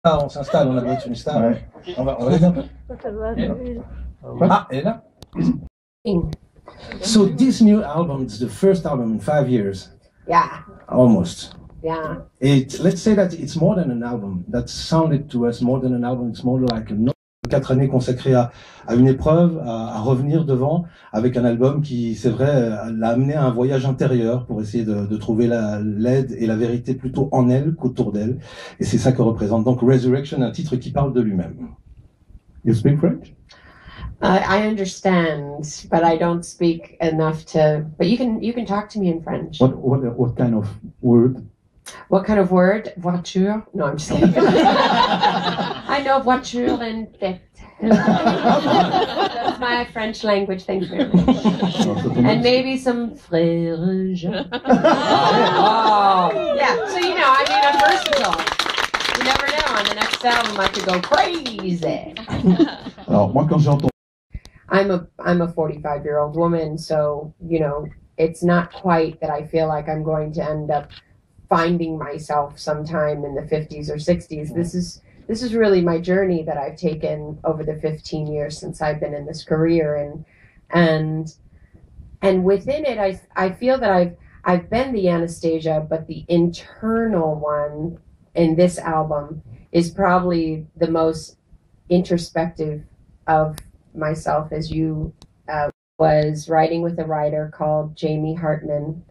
Ah, on s'installe, on a besoin d'une star. Ouais. On va l'aider un peu. Ah, elle est là. So this new album is the first album in 5 years. Yeah. Almost. Yeah. Let's say that it's more than an album. That sounded to us more than an album. It's more like a 4 années consacrées à une épreuve, à revenir devant, avec un album qui, c'est vrai, l'a amené à un voyage intérieur pour essayer de trouver l'aide et la vérité plutôt en elle qu'autour d'elle. Et c'est ça que représente donc Resurrection, un titre qui parle de lui-même. You speak French? I understand, but I don't speak enough to. But you can talk to me in French. What kind of word? What kind of word? Voiture? No, I'm just kidding. I know voiture and tête. That's my French language. Thank you very much. And maybe some frère Jean. Oh, yeah. So I mean, I'm versatile. You never know. On the next album, I could go crazy. Alors moi, quand j'entends. I'm a 45-year-old woman, so it's not quite that I feel like I'm going to end up finding myself sometime in the 50s or 60s. This is really my journey that I've taken over the 15 years since I've been in this career, and within it, I feel that I've been the Anastacia, but the internal one in this album is probably the most introspective of myself. As you was writing with a writer called Jamie Hartman,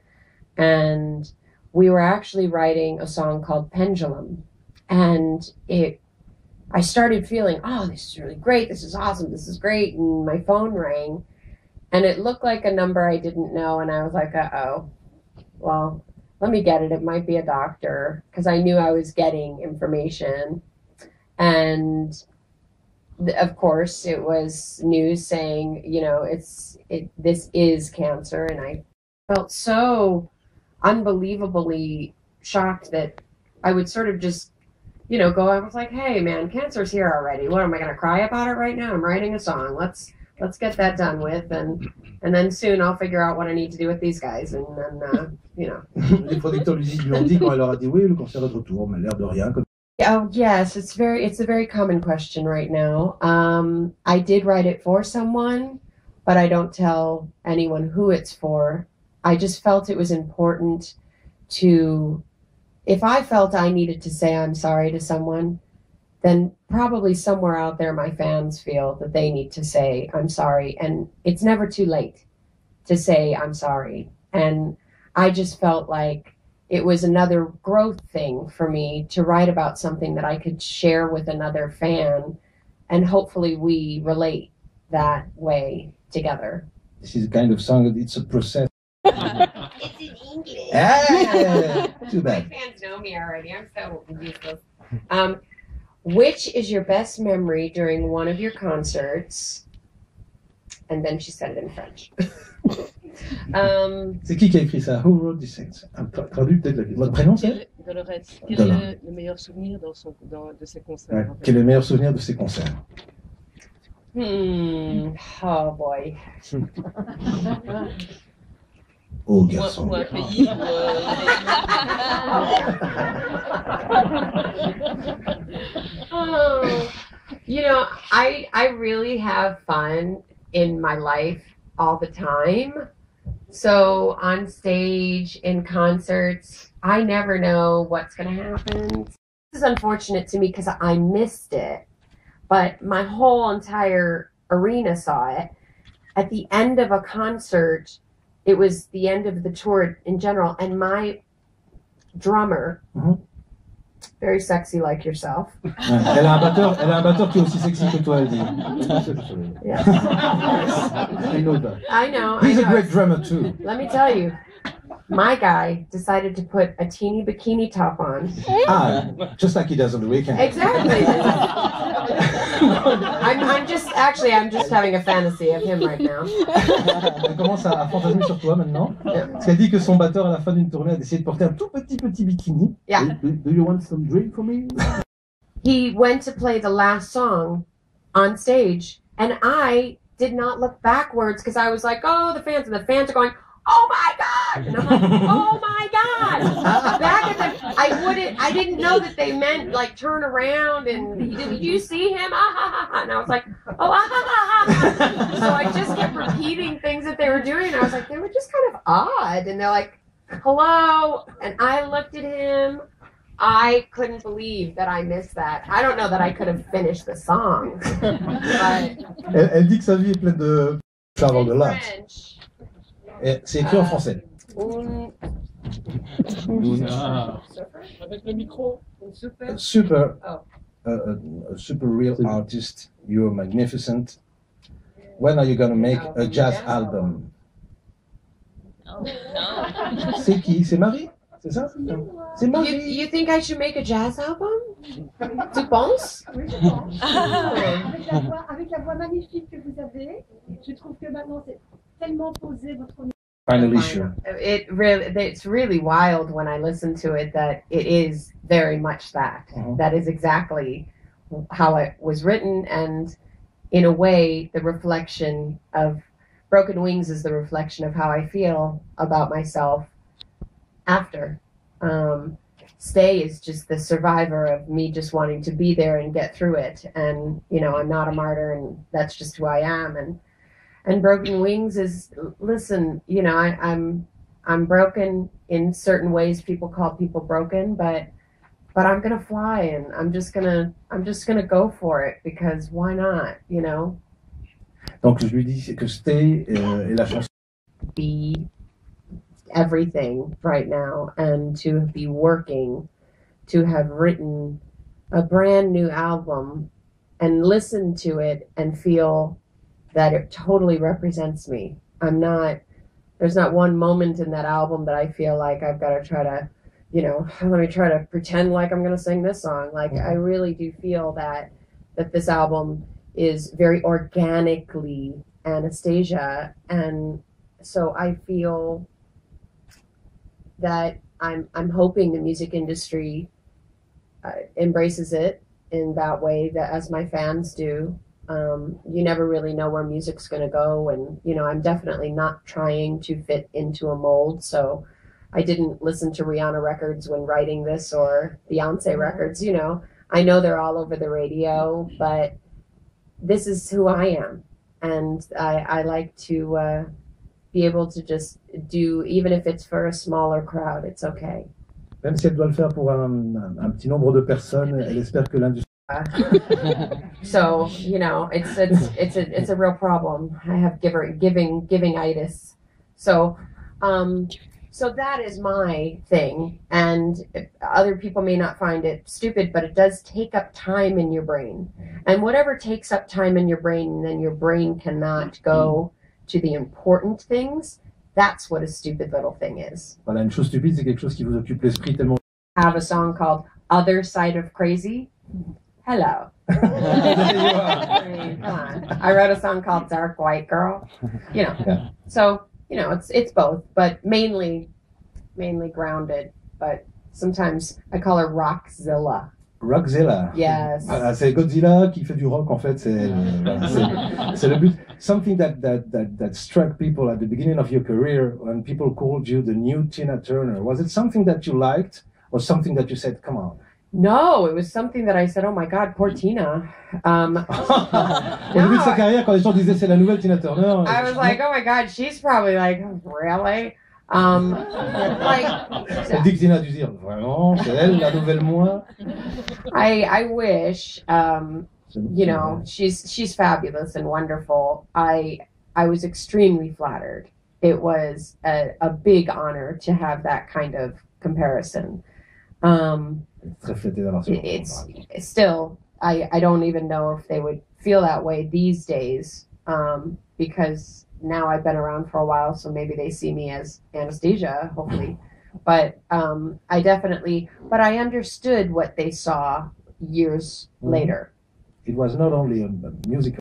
and we were actually writing a song called Pendulum, and I started feeling, oh, this is really great, this is awesome, this is great, and my phone rang, and it looked like a number I didn't know, and I was like, uh-oh, well, let me get it might be a doctor, because I knew I was getting information, and of course it was news saying, this is cancer, and I felt so unbelievably shocked that I would sort of just, go, I was like, hey man, cancer's here already. What, am I going to cry about it right now? I'm writing a song. Let's get that done with, and then soon I'll figure out what I need to do with these guys, and then, Les producteurs lui ont dit quand elle leur a dit oui, le concert est de retour, mais l'air de rien. Oh yes, it's a very common question right now. I did write it for someone, but I don't tell anyone who it's for. I just felt it was important to, if I felt I needed to say I'm sorry to someone, then probably somewhere out there my fans feel that they need to say I'm sorry, and it's never too late to say I'm sorry. And I just felt like it was another growth thing for me to write about something that I could share with another fan, and hopefully we relate that way together. This is the kind of song that it's a process. It's in English. Ah, too bad. My fans know me already. I'm so useless. Which is your best memory during one of your concerts? And then she said it in French. C'est qui a écrit ça? Who wrote this things? Traduit peut-être votre prénom, c'est? Dolores. Quel est le meilleur souvenir de ses concerts? Ouais. Quel est le meilleur souvenir de ses concerts? Oh boy. Oh garçon. Ou un pays I really have fun in my life all the time. So on stage, in concerts, I never know what's going to happen. This is unfortunate to me because I missed it, but my whole entire arena saw it. At the end of a concert, it was the end of the tour in general, and my drummer, very sexy like yourself. Elle a un batteur qui est aussi sexy que toi, elle dit. Yes. I know that. I know. He's a great drummer too. Let me tell you, my guy decided to put a teeny bikini top on. Ah, just like he does on the weekend. Exactly. I'm just having a fantasy of him right now. Elle commence à fantasmer sur toi maintenant. Parce qu'elle dit que son batteur à la fin d'une tournée a décidé de porter un tout petit bikini. Yeah. Do you want some drink for me? He went to play the last song on stage, and I did not look backwards because I was like, oh, the fans are going, oh my God. And I'm like, oh my God. Back at the, I didn't know that they meant like turn around and did you see him? Ah, ha, ha, ha. And I was like, oh, ah, ha, ha, ha. So I just kept repeating things that they were doing. And I was like, they were just kind of odd. And they're like, hello. And I looked at him. I couldn't believe that I missed that. I don't know that I could have finished the song. But Elle dit que sa vie est pleine de avant de là. French. C'est écrit en français. Avec le micro. Super, Oh. a super real artist. You're magnificent. When are you gonna make a jazz album? Non, non. C'est qui? C'est Marie? C'est ça? C'est Marie. You think I should make a jazz album? Tu penses? Oui, je pense. Avec la voix magnifique que vous avez, je trouve que maintenant c'est tellement posé votre Finally sure. It's really wild when I listen to it that it is very much that. Mhm. That is exactly how it was written, and in a way, the reflection of Broken Wings is the reflection of how I feel about myself after. Stay is just the survivor of me just wanting to be there and get through it, and you know, I'm not a martyr, and that's just who I am. And Broken Wings is, listen, you know, I'm broken in certain ways. People call people broken, but I'm gonna fly, and I'm just gonna go for it, because why not, you know? Donc je lui dis que Stay est la chanson. Be everything right now, and to be working, to have written a brand new album and listen to it and feel that it totally represents me. There's not one moment in that album that I feel like I've got to try to, you know, let me try to pretend like I'm going to sing this song. Like, I really do feel that this album is very organically Anastacia, and so I feel that I'm hoping the music industry embraces it in that way, that as my fans do. You never really know where music's going to go, and you know, I'm definitely not trying to fit into a mold, so I didn't listen to Rihanna records when writing this, or Beyonce records. You know, I know they're all over the radio, but this is who I am, and I like to be able to just do, even if it's for a smaller crowd, it's okay. Même si elle doit le faire pour un petit nombre de personnes, elle espère que l'industrie. So, you know, it's a real problem. I have giving-itis. So that is my thing, and other people may not find it stupid, but it does take up time in your brain. And whatever takes up time in your brain, then your brain cannot go to the important things. That's what a stupid little thing is. Voilà, une chose stupide, c'est quelque chose qui vous occupe l'esprit tellement. I have a song called Other Side of Crazy. Hello. I mean, come on. I wrote a song called Dark White Girl. You know. Yeah. So, you know, it's both, but mainly grounded. But sometimes I call her Rockzilla. Rockzilla. Yes. Ah, c'est Godzilla qui fait du rock, en fait. C'est le but. Something that struck people at the beginning of your career when people called you the new Tina Turner. Was it something that you liked, or something that you said, come on? No, it was something that I said, oh my God, poor Tina. Au début de sa carrière, quand les gens disaient c'est la nouvelle Tina Turner. I was like, oh my God, she's probably like, really? Like, Elle dit que Tina a dû dire, vraiment, c'est elle, la nouvelle moi. I wish, you know, she's fabulous and wonderful. I was extremely flattered. It was a big honor to have that kind of comparison. It's still, I don't even know if they would feel that way these days, because now I've been around for a while, so maybe they see me as Anastacia, hopefully. But I understood what they saw years later. It was not only a musical